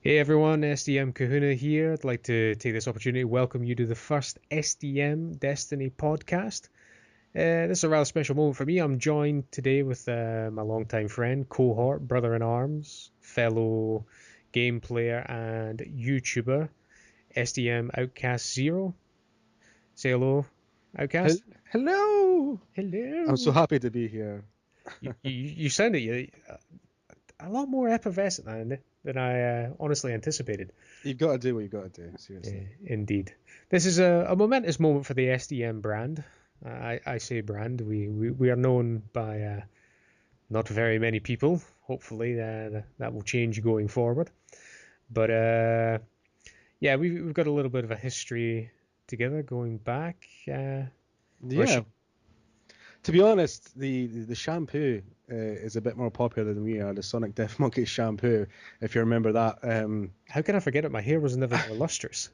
Hey everyone, SDM Kahuna here. I'd like to take this opportunity to welcome you to the first SDM Destiny Podcast. This is a rather special moment for me. I'm joined today with my longtime friend, cohort, brother in arms, fellow game player and YouTuber, SDM Outcastzero. Say hello, Outcast. Hello! I'm so Hello. happy to be here. You sounded a lot more effervescent than I honestly anticipated. You've got to do what you've got to do, seriously. Indeed. This is a momentous moment for the SDM brand. I say brand. We are known by not very many people. Hopefully that will change going forward. But yeah, we've got a little bit of a history together going back. Or Yeah, to be honest, the shampoo is a bit more popular than we are, the Sonic Death Monkey shampoo, if you remember that. How can I forget it? My hair was never more lustrous.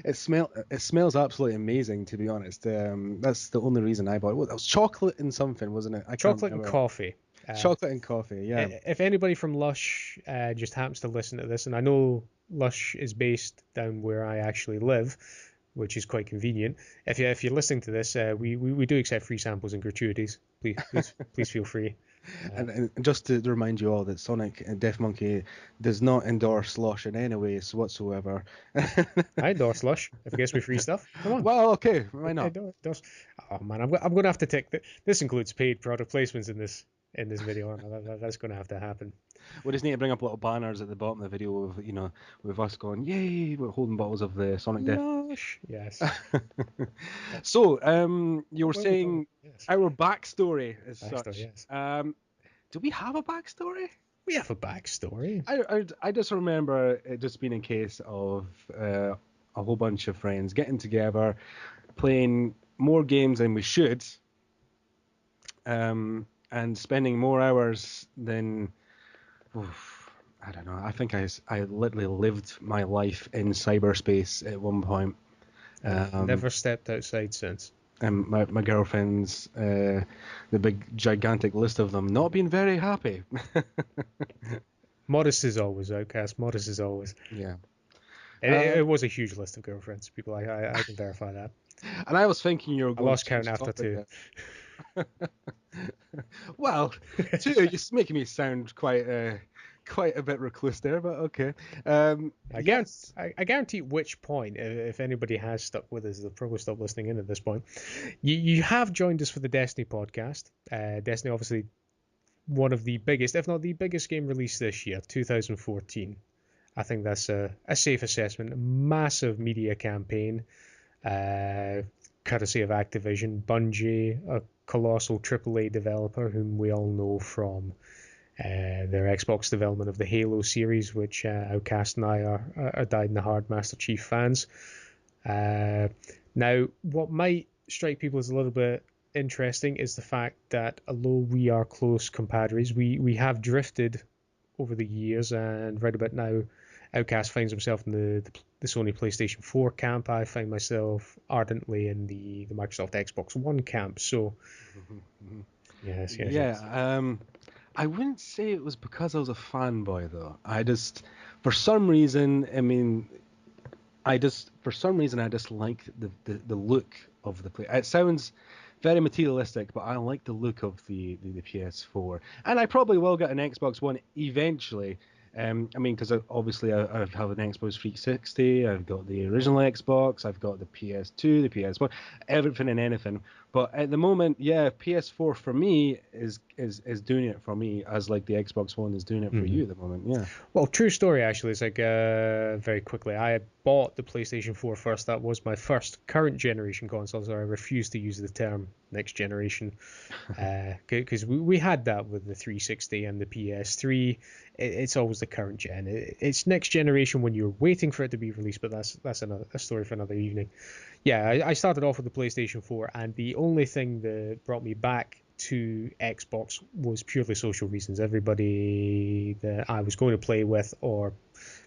It smells absolutely amazing, to be honest. That's the only reason I bought it. Well, that was chocolate and something, wasn't it? I can't Chocolate and remember. coffee. Chocolate and coffee, yeah. If anybody from Lush just happens to listen to this, and I know Lush is based down where I actually live, which is quite convenient. If you're listening to this, we do accept free samples and gratuities. Please feel free. And just to remind you all that Sonic and Death Monkey does not endorse Lush in any ways whatsoever. I endorse Lush. If it gets me free stuff, come on. Well, okay, why I not? endorse. Oh man, I'm going to have to take this includes paid product placements in this video. That's going to have to happen. We just need to bring up little banners at the bottom of the video with with us going, "Yay!" We're holding bottles of the Sonic Death. Lush, yes. So, you were Where are we going? saying Yes. our backstory as Backstory, such. yes. Do we have a backstory? We have a backstory. I just remember it just being a case of a whole bunch of friends getting together, playing more games than we should, and spending more hours than, oof, I don't know. I think I literally lived my life in cyberspace at one point. Never stepped outside since. And my girlfriend's, the big gigantic list of them, not being very happy. Modest is always, Outcast. Modest is always. Yeah. It was a huge list of girlfriends. People, I can verify that. And I was thinking you were I going lost to count change the after topic two. there. Well, two, you're making me sound quite a bit recluse there, but okay. Yes. I guarantee which point, if anybody has stuck with us, they'll probably stop listening in at this point. You have joined us for the Destiny podcast. Destiny, obviously, one of the biggest, if not the biggest game released this year, 2014. I think that's a safe assessment. A massive media campaign, courtesy of Activision. Bungie, a colossal AAA developer whom we all know from their Xbox development of the Halo series, which Outcast and I are dyed-in-the-heart Master Chief fans. Now, what might strike people as a little bit interesting is the fact that although we are close compadres, we have drifted over the years, and right about now, Outcast finds himself in the Sony PlayStation 4 camp. I find myself ardently in the Microsoft Xbox One camp. So, yes. Yeah. I wouldn't say it was because I was a fanboy though. For some reason, I just like the look of the play. It sounds very materialistic, but I like the look of the PS4, and I probably will get an Xbox One eventually. Because obviously I have an Xbox 360, I've got the original Xbox, I've got the PS2, the PS1, everything and anything. But at the moment, yeah, PS4 for me is doing it for me as like the Xbox One is doing it for you at the moment. Yeah. Well, true story actually. It's like very quickly. I bought the PlayStation 4 first. That was my first current generation console, so I refuse to use the term next generation because we had that with the 360 and the PS3. It's always the current gen. It's next generation when you're waiting for it to be released, but that's a story for another evening. Yeah, I started off with the PlayStation 4, and the only thing that brought me back to Xbox was purely social reasons. Everybody that I was going to play with or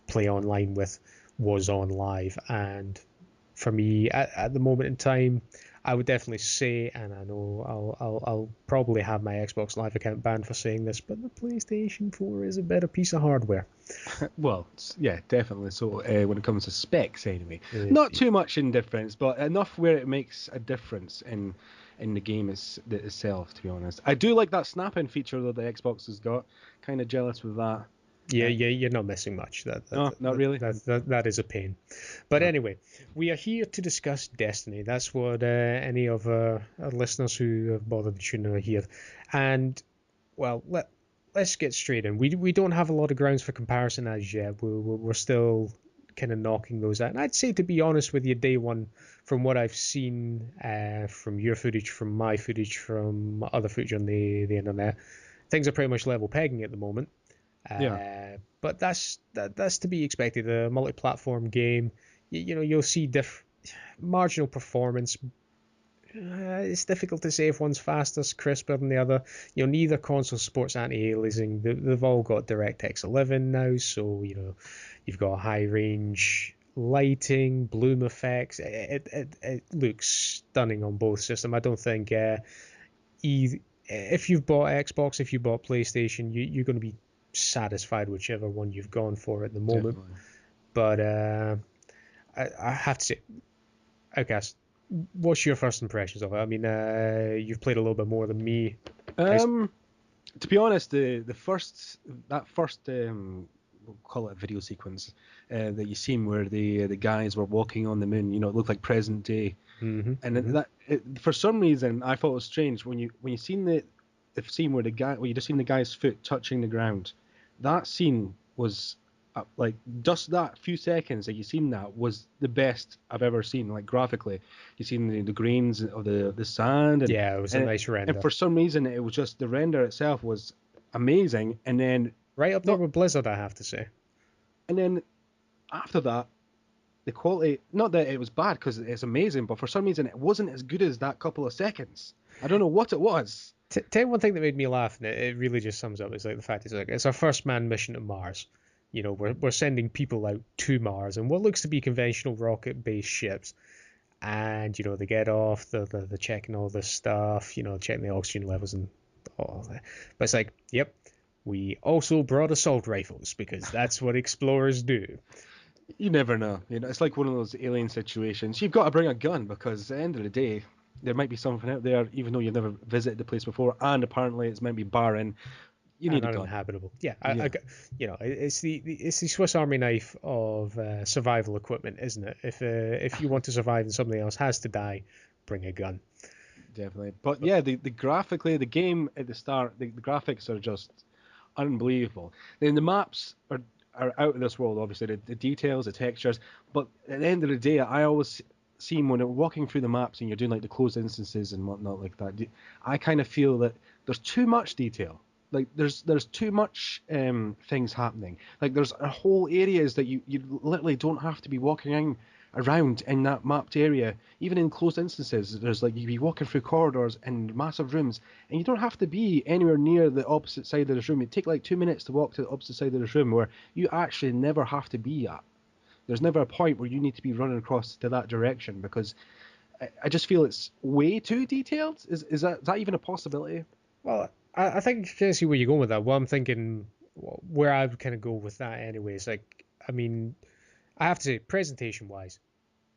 play online with was on live, and for me at the moment in time, I would definitely say, and I know I'll probably have my Xbox Live account banned for saying this, but the PlayStation 4 is a better piece of hardware. Well, yeah, definitely. So when it comes to specs, anyway, not too much in difference, but enough where it makes a difference in the game itself. To be honest, I do like that snap-in feature that the Xbox has got. Kind of jealous with that. Yeah, you're not missing much. Not really. That is a pain. But anyway, we are here to discuss Destiny. That's what any of our listeners who have bothered to tune in are here. And, well, let's get straight in. We don't have a lot of grounds for comparison as yet. We're still kind of knocking those out. And I'd say, to be honest with you, day one, from what I've seen from your footage, from my footage, from other footage on the internet, things are pretty much level pegging at the moment. But that's to be expected. A multi-platform game, you'll see marginal performance. It's difficult to say if one's faster, crisper than the other. Neither console supports anti-aliasing. They've all got DirectX 11 now, so you've got high range lighting, bloom effects. It looks stunning on both systems. I don't think if you've bought Xbox, if you bought PlayStation, you're going to be satisfied whichever one you've gone for at the moment. Definitely. But I have to say, Outcast, what's your first impressions of it? I mean, you've played a little bit more than me. To be honest, the first we'll call it a video sequence that you seen where the guys were walking on the moon, it looked like present day. And that for some reason I thought it was strange when you seen the scene where you just seen the guy's foot touching the ground. That scene was like just that few seconds that you seen that was the best I've ever seen. Like graphically, you seen the grains of the sand. And, it was a nice render. And for some reason, it was just the render itself was amazing. And then right up there with Blizzard, I have to say. And then after that, the quality, not that it was bad because it's amazing, but for some reason it wasn't as good as that couple of seconds. I don't know what it was. Tell you one thing that made me laugh, and it really just sums up, is like the fact it's our first manned mission to Mars. We're sending people out to Mars and what looks to be conventional rocket-based ships. And, they get off, they're checking all this stuff, checking the oxygen levels and all that. But it's like, yep, we also brought assault rifles because that's what explorers do. You never know. It's like one of those alien situations. You've got to bring a gun because at the end of the day, there might be something out there, even though you've never visited the place before, and apparently it's meant to be barren. You need a gun. Uninhabitable. Yeah, it's the Swiss Army knife of survival equipment, isn't it? If you want to survive and somebody else has to die, bring a gun. Definitely. But yeah, the graphically, the game at the start, the graphics are just unbelievable. Then the maps are out of this world, obviously, the details, the textures. But at the end of the day, I always seem when you're walking through the maps and you're doing like the closed instances and whatnot like that, I kind of feel that there's too much detail. Like there's too much things happening. Like there's whole areas that you literally don't have to be walking around in that mapped area. Even in closed instances, there's like you be walking through corridors and massive rooms, and you don't have to be anywhere near the opposite side of this room. It take like 2 minutes to walk to the opposite side of this room, where you actually never have to be at. There's never a point where you need to be running across to that direction because I just feel it's way too detailed. Is that even a possibility? Well, I think I can see where you're going with that. Well, I'm thinking where I would kind of go with that anyways. Like, I mean, I have to say, presentation-wise,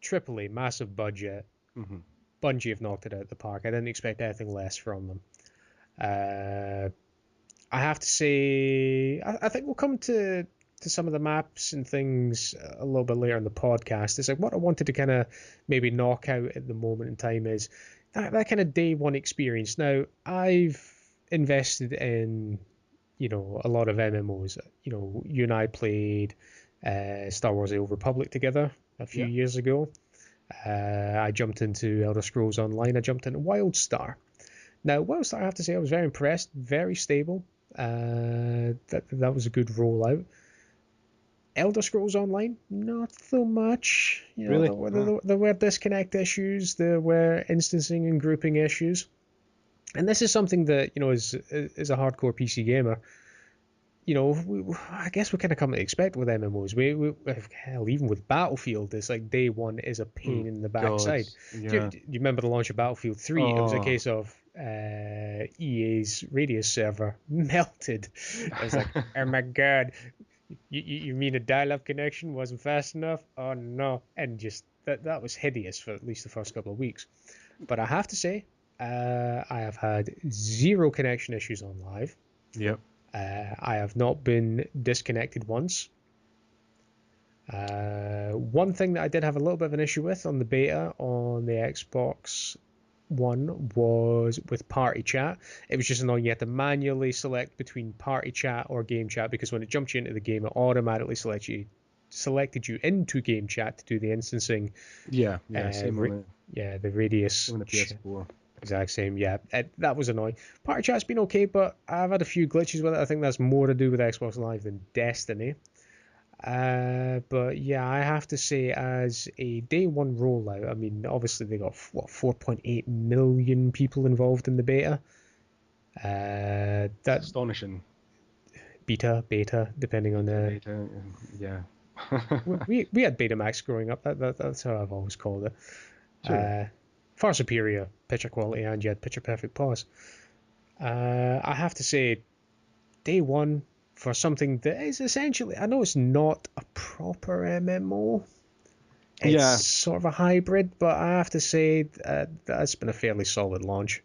AAA, massive budget, Bungie have knocked it out of the park. I didn't expect anything less from them. I have to say, I think we'll come to some of the maps and things a little bit later in the podcast. It's like what I wanted to kind of maybe knock out at the moment in time is that kind of day one experience. Now, I've invested in, a lot of MMOs. You and I played Star Wars: The Old Republic together a few years ago. I jumped into Elder Scrolls Online. I jumped into WildStar. Now, WildStar, I have to say, I was very impressed. Very stable. That was a good rollout. Elder Scrolls Online, not so much. Really? There were disconnect issues. There were instancing and grouping issues. And this is something that, as a hardcore PC gamer, I guess we kind of come to expect with MMOs. Hell, even with Battlefield, it's like day one is a pain in the God, backside. yeah. Do you remember the launch of Battlefield 3? It was a Oh. case of EA's Radius server melted. It was like, oh my god, you mean a dial-up connection wasn't fast enough? Oh no, and just that was hideous for at least the first couple of weeks. But I have to say, I have had zero connection issues on live. Yep. I have not been disconnected once. One thing that I did have a little bit of an issue with on the beta on the Xbox One was with party chat. It was just annoying. You had to manually select between party chat or game chat, because when it jumped you into the game, it automatically selected you into game chat to do the instancing. Yeah, same on the Radius. the PS4. Exact same, yeah. That was annoying. Party chat's been okay, but I've had a few glitches with it. I think that's more to do with Xbox Live than Destiny. But yeah, I have to say, as a day one rollout, I mean, obviously they got 4.8 million people involved in the beta. That's astonishing. Beta, depending on the beta, yeah. we had Betamax growing up. That's how I've always called it. Sure. Far superior picture quality, and you had picture perfect pause. I have to say, day one for something that is essentially, I know it's not a proper MMO. It's sort of a hybrid, but I have to say that's been a fairly solid launch.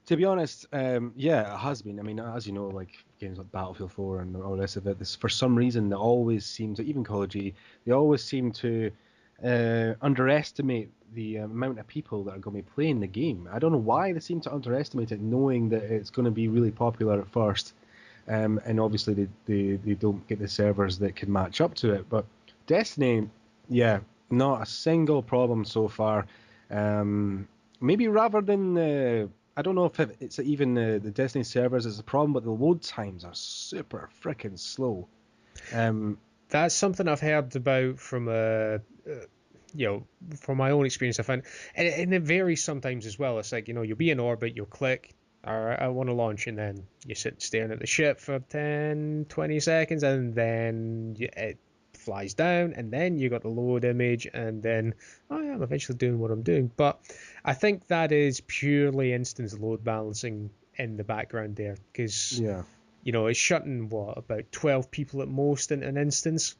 To be honest, yeah, it has been. I mean, as you know, like games like Battlefield 4 and all the rest of it, for some reason, they always seem to, even Call of Duty, they always seem to underestimate the amount of people that are going to be playing the game. I don't know why they seem to underestimate it, knowing that it's going to be really popular at first. And obviously they don't get the servers that can match up to it. But Destiny, yeah, not a single problem so far. Maybe rather than... I don't know if it's even the Destiny servers is a problem, but the load times are super freaking slow. That's something I've heard about from from my own experience. I find, and it varies sometimes as well. It's like, you'll be in orbit, you'll click, all right, I want to launch, and then you sit staring at the ship for 10, 20 seconds, and then it flies down, and then you got the load image, and then I'm eventually doing what I'm doing. But I think that is purely instance load balancing in the background there, because it's shutting about 12 people at most in an instance,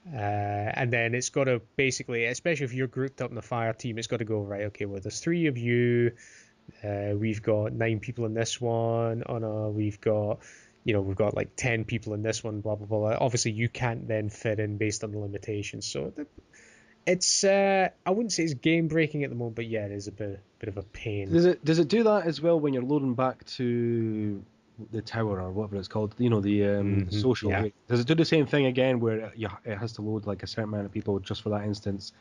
and then it's got to basically, especially if you're grouped up in the fire team, it's got to go, right, okay, well, there's 3 of you, we've got 9 people in this one, we've got like 10 people in this one, blah blah blah. Obviously you can't then fit in based on the limitations, so it's I wouldn't say it's game breaking at the moment, but yeah, it is a bit of a pain. Does it do that as well when you're loading back to the tower or whatever it's called, the social? Yeah. Does it do the same thing again where it has to load like a certain amount of people just for that instance,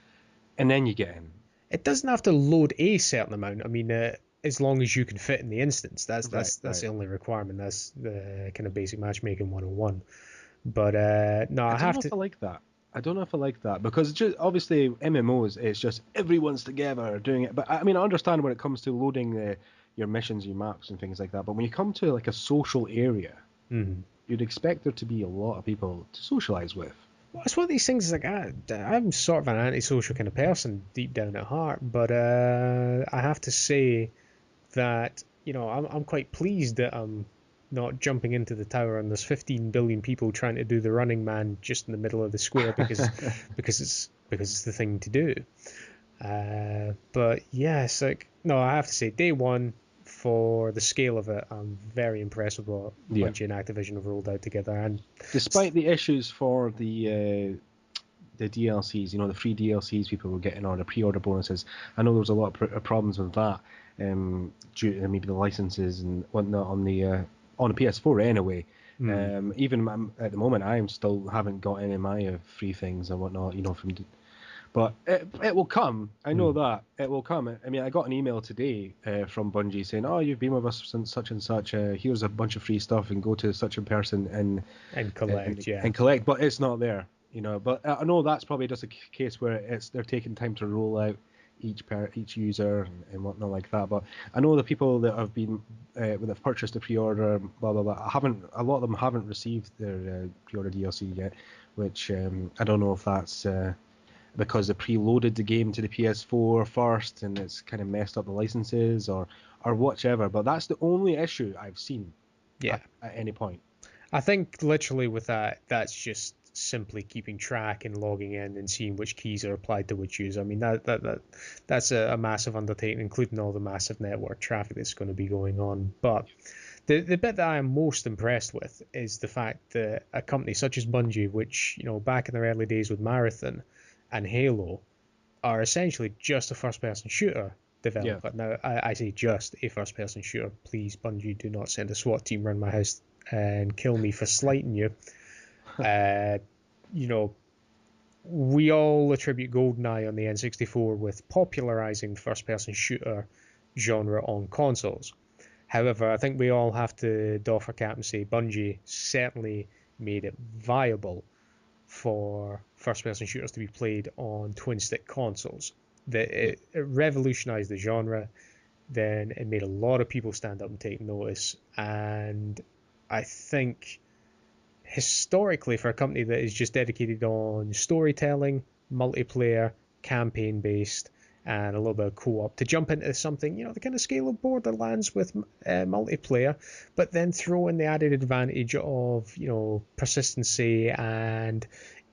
and then you get in? It doesn't have to load a certain amount. I mean, as long as you can fit in the instance, that's the only requirement. That's the kind of basic matchmaking 101. But no, I have to. I like that. I don't know if I like that, because just, obviously MMOs, it's just everyone's together doing it. But I mean, I understand when it comes to loading your missions, your maps, and things like that. But when you come to like a social area, you'd expect there to be a lot of people to socialize with. Well, it's one of these things. Like I'm sort of an antisocial kind of person deep down at heart, but I have to say that I'm quite pleased that I'm not jumping into the tower and there's 15 billion people trying to do the Running Man just in the middle of the square because it's the thing to do. But yes, I have to say, day one, for the scale of it, I'm very impressed with what Bungie and Activision have rolled out together. And despite the issues for the DLCs, the free DLCs people were getting, or the pre-order bonuses, I know there was a lot of problems with that, due to maybe the licenses and whatnot on the PS4 anyway. Even at the moment, I still haven't got any of my free things and whatnot, but it will come. I know that it will come. I mean, I got an email today from Bungie saying, "Oh, you've been with us since such and such. Here's a bunch of free stuff, and go to such a person and collect, and collect." But it's not there, But I know that's probably just a case where they're taking time to roll out each user and whatnot like that. But I know the people that have been that have purchased the pre-order, blah blah blah. A lot of them haven't received their pre-order DLC yet, which I don't know if that's because they preloaded the game to the PS4 first and it's kind of messed up the licenses or whatever. But that's the only issue I've seen at any point. I think literally with that, that's just simply keeping track and logging in and seeing which keys are applied to which user. I mean, that's a massive undertaking, including all the massive network traffic that's going to be going on. But the bit that I am most impressed with is the fact that a company such as Bungie, which, you know, back in their early days with Marathon and Halo, are essentially just a first-person shooter developer. Now, I say just a first-person shooter. Please, Bungie, do not send a SWAT team around my house and kill me for slighting you. You know, we all attribute GoldenEye on the N64 with popularizing the first-person shooter genre on consoles. However, I think we all have to doff our cap and say Bungie certainly made it viable for first-person shooters to be played on twin-stick consoles. That it revolutionized the genre. Then it made a lot of people stand up and take notice. And I think historically, for a company that is just dedicated on storytelling, multiplayer, campaign-based, and a little bit of co-op, to jump into something, you know, the kind of scale of Borderlands with multiplayer, but then throw in the added advantage of, you know, persistency and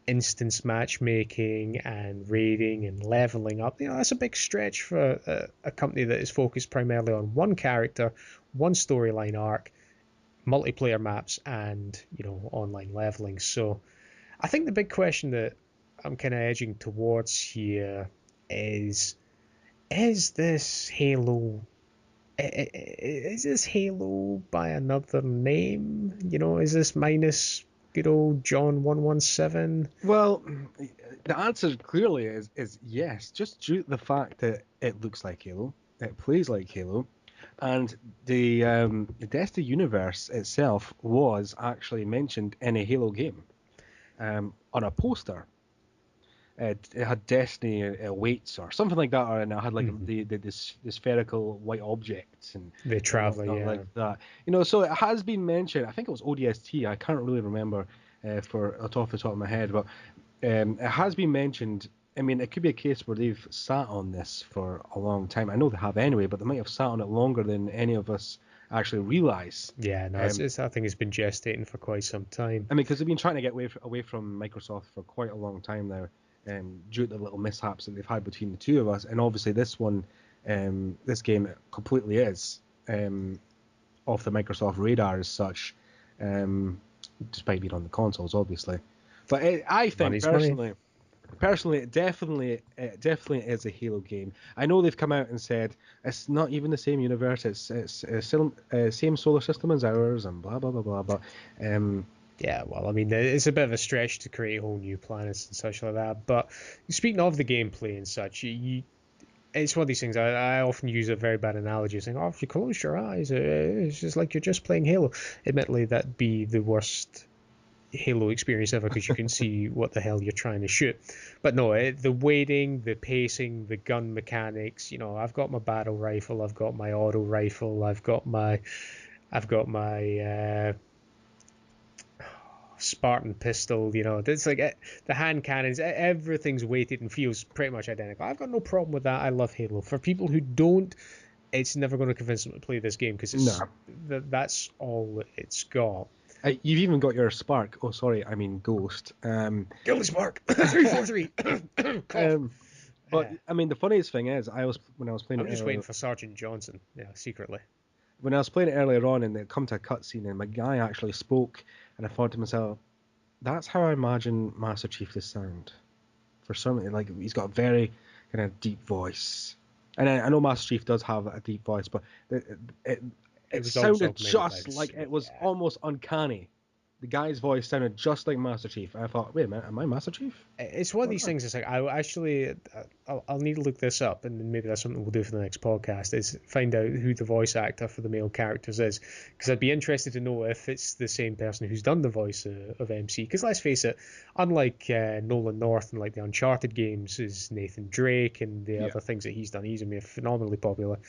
instance matchmaking and raiding and leveling up. You know, that's a big stretch for a company that is focused primarily on one character, one storyline arc, multiplayer maps, and, you know, online leveling. So I think the big question that I'm kind of edging towards here is this Halo? Is this Halo by another name? You know, is this minus good old John 117? Well, the answer clearly is yes, just due to the fact that it looks like Halo, it plays like Halo, and the Destiny universe itself was actually mentioned in a Halo game on a poster. It had Destiny awaits or something like that, and it had like the spherical white objects and the traveler, like that. You know, so it has been mentioned. I think it was ODST. I can't really remember off the top of my head, but it has been mentioned. I mean, it could be a case where they've sat on this for a long time. I know they have anyway, but they might have sat on it longer than any of us actually realize. Yeah, no, I think it's been gestating for quite some time. I mean, because they've been trying to get away from Microsoft for quite a long time now. Due to the little mishaps that they've had between the two of us, and obviously this game completely is off the Microsoft radar as such, despite being on the consoles, obviously. But I think personally, it definitely is a Halo game. I know they've come out and said it's not even the same universe; it's still same solar system as ours, and blah blah blah blah. But yeah, well, I mean, it's a bit of a stretch to create whole new planets and such like that. But speaking of the gameplay and such, it's one of these things. I often use a very bad analogy, saying, "Oh, if you close your eyes, it's just like you're just playing Halo." Admittedly, that'd be the worst Halo experience ever because you can see what the hell you're trying to shoot. But no, the weighting, the pacing, the gun mechanics. You know, I've got my battle rifle, I've got my auto rifle, I've got my Spartan pistol, you know, it's like the hand cannons, everything's weighted and feels pretty much identical. I've got no problem with that. I love Halo. For people who don't, it's never going to convince them to play this game because that's all it's got. You've even got your Spark. Oh, sorry, I mean Ghost. Guilty Spark 343. But I mean, the funniest thing is, when I was playing. I'm just waiting for Sergeant Johnson. Yeah, secretly. When I was playing it earlier on, and it come to a cutscene, and my guy actually spoke, and I thought to myself, that's how I imagine Master Chief to sound. For something like he's got a very kind of deep voice, and I know Master Chief does have a deep voice, but it sounded just like it was almost uncanny. the guy's voice sounded just like Master Chief. I thought, wait a minute, am I Master Chief? It's one of these things. It's like I'll need to look this up, and maybe that's something we'll do for the next podcast. Is find out who the voice actor for the male characters is, because I'd be interested to know if it's the same person who's done the voice of MC. Because let's face it, unlike Nolan North and like the Uncharted games, is Nathan Drake and the other things that he's done. He's a phenomenally popular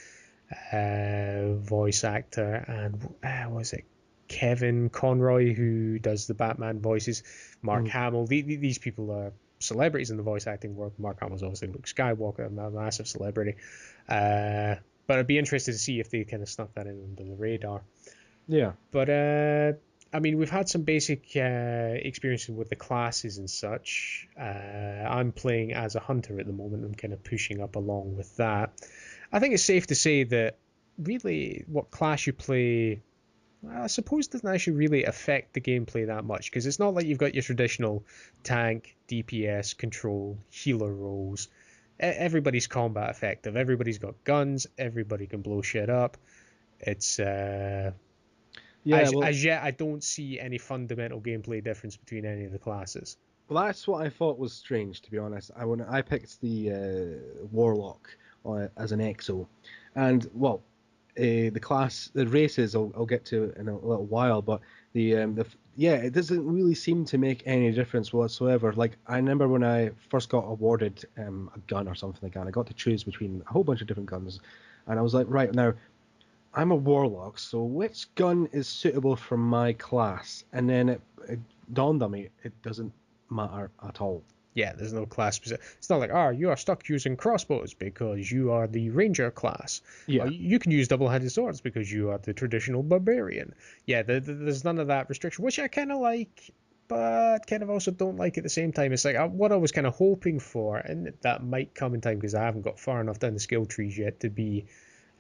voice actor, and was it Kevin Conroy who does the Batman voices, Mark Hamill. These people are celebrities in the voice acting world. Mark Hamill's obviously Luke Skywalker, a massive celebrity. But I'd be interested to see if they kind of snuck that in under the radar. Yeah. But I mean, we've had some basic experiences with the classes and such. I'm playing as a hunter at the moment. I'm kind of pushing up along with that. I think it's safe to say that really what class you play, I suppose, doesn't actually really affect the gameplay that much, because it's not like you've got your traditional tank, DPS, control, healer roles. Everybody's combat effective. Everybody's got guns. Everybody can blow shit up. It's as yet I don't see any fundamental gameplay difference between any of the classes. Well, that's what I thought was strange, to be honest. I picked the Warlock as an EXO, and well, the races I'll get to in a little while, but it doesn't really seem to make any difference whatsoever. Like, I remember when I first got awarded a gun or something like that, I got to choose between a whole bunch of different guns, and I was like, right, now I'm a Warlock, so which gun is suitable for my class? And then it dawned on me, it doesn't matter at all. Yeah, there's no class specific. It's not like, you are stuck using crossbows because you are the ranger class. Yeah. Or you can use double-handed swords because you are the traditional barbarian. Yeah, there's none of that restriction, which I kind of like, but kind of also don't like at the same time. It's like what I was kind of hoping for, and that might come in time because I haven't got far enough down the skill trees yet to be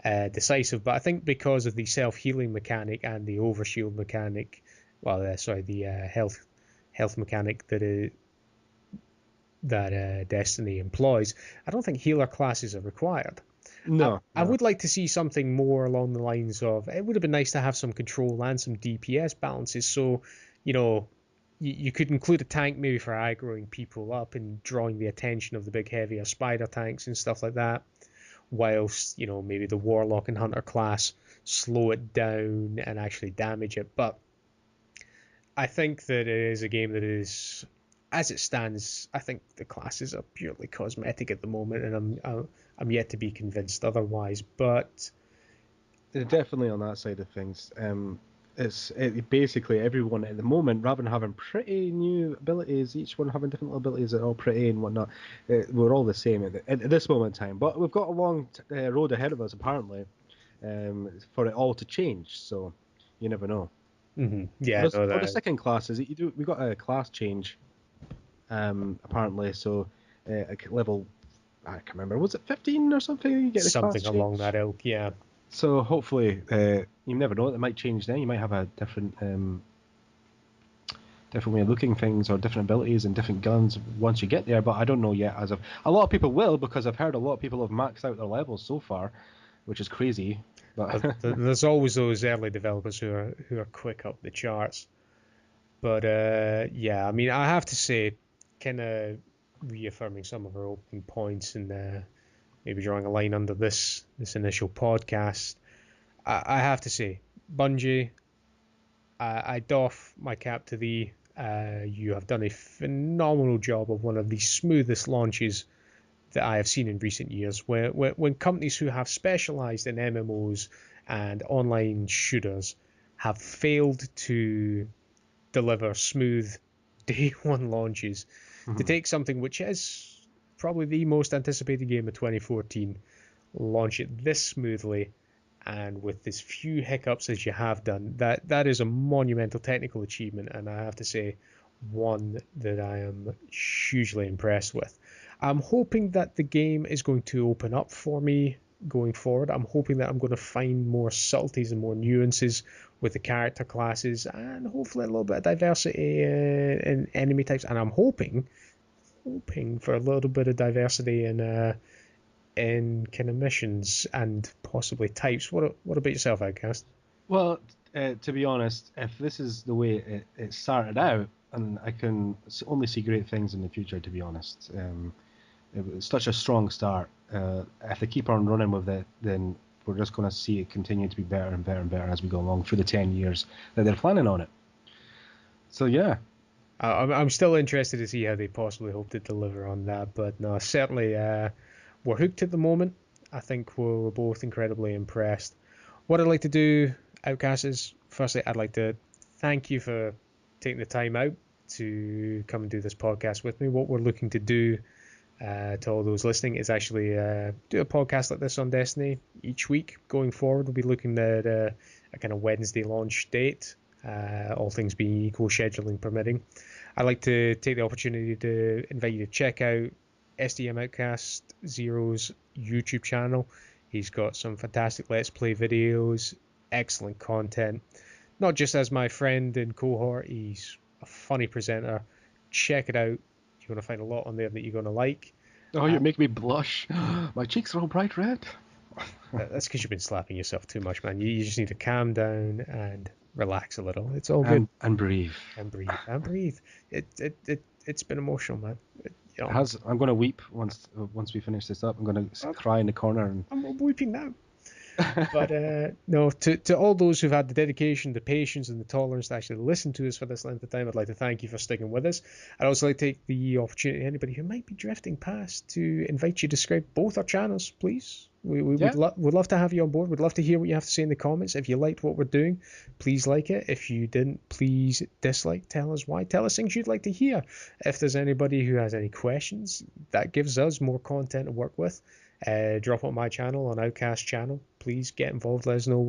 decisive. But I think because of the self-healing mechanic and the overshield mechanic, the health mechanic that Destiny employs, I don't think healer classes are required. No. I would like to see something more along the lines of, it would have been nice to have some control and some DPS balances, so you could include a tank maybe for aggroing people up and drawing the attention of the big heavier spider tanks and stuff like that, whilst maybe the Warlock and Hunter class slow it down and actually damage it. But I think that it is a game that is, as it stands, I think the classes are purely cosmetic at the moment, and I'm yet to be convinced otherwise. But definitely on that side of things, basically everyone at the moment, rather than having pretty new abilities, each one having different abilities that are all pretty and whatnot, we're all the same at this moment in time. But we've got a long road ahead of us, apparently, for it all to change. So you never know. Mm-hmm. Yeah, for the second classes, we got a class change. Apparently, so level, I can't remember, was it 15 or something? You get the something class along change? that ilk, yeah. So hopefully, you never know, it might change then. You might have a different way of looking things, or different abilities and different guns once you get there. But I don't know yet. As of a lot of people will, because I've heard a lot of people have maxed out their levels so far, which is crazy. But there's always those early developers who are quick up the charts. But yeah, I mean, I have to say, kind of reaffirming some of our opening points and maybe drawing a line under this initial podcast, I have to say, Bungie, I doff my cap to thee. You have done a phenomenal job of one of the smoothest launches that I have seen in recent years, when companies who have specialized in MMOs and online shooters have failed to deliver smooth day one launches, to take something which is probably the most anticipated game of 2014, launch it this smoothly and with as few hiccups as you have done, that is a monumental technical achievement, and I have to say, one that I am hugely impressed with. I'm hoping that the game is going to open up for me going forward. I'm hoping that I'm going to find more subtleties and more nuances with the character classes, and hopefully a little bit of diversity in enemy types. And I'm hoping for a little bit of diversity in kind of missions and possibly types. What about yourself, Outcast? well, to be honest, if this is the way it started out, and I can only see great things in the future, to be honest. It was such a strong start. If they keep on running with it, then we're just going to see it continue to be better and better and better as we go along through the 10 years that they're planning on it. So, yeah. I'm still interested to see how they possibly hope to deliver on that, but no, certainly we're hooked at the moment. I think we're both incredibly impressed. What I'd like to do, Outcast, is firstly I'd like to thank you for taking the time out to come and do this podcast with me. What we're looking to do, to all those listening, is actually do a podcast like this on Destiny each week going forward. We'll be looking at a kind of Wednesday launch date, all things being equal, scheduling permitting. I'd like to take the opportunity to invite you to check out SDM Outcastzero's YouTube channel. He's got some fantastic Let's Play videos, excellent content. Not just as my friend in cohort, he's a funny presenter. Check it out. You're going to find a lot on there that you're going to like. Oh, you make me blush. My cheeks are all bright red. That's because you've been slapping yourself too much, man. You just need to calm down and relax a little. It's all good. And breathe. And breathe. It's been emotional, man. It has. I'm going to weep once we finish this up. I'm going to cry in the corner. And I'm weeping now. But no, to all those who've had the dedication, the patience, and the tolerance to actually listen to us for this length of time, I'd like to thank you for sticking with us. I'd also like to take the opportunity, anybody who might be drifting past, to invite you to subscribe both our channels, please. We'd love to have you on board. We'd love to hear what you have to say in the comments. If you liked what we're doing, please like it. If you didn't, please dislike. Tell us why. Tell us things you'd like to hear. If there's anybody who has any questions, that gives us more content to work with. Drop on my channel, on Outcast channel. Please get involved. Let us know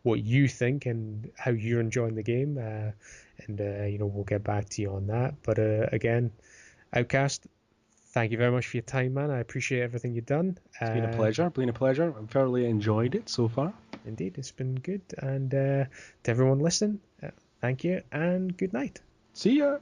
what you think and how you're enjoying the game, and we'll get back to you on that. But again, Outcast, thank you very much for your time, man. I appreciate everything you've done. It's been a pleasure. I've thoroughly enjoyed it so far. Indeed, it's been good. And to everyone listening, thank you and good night. See ya.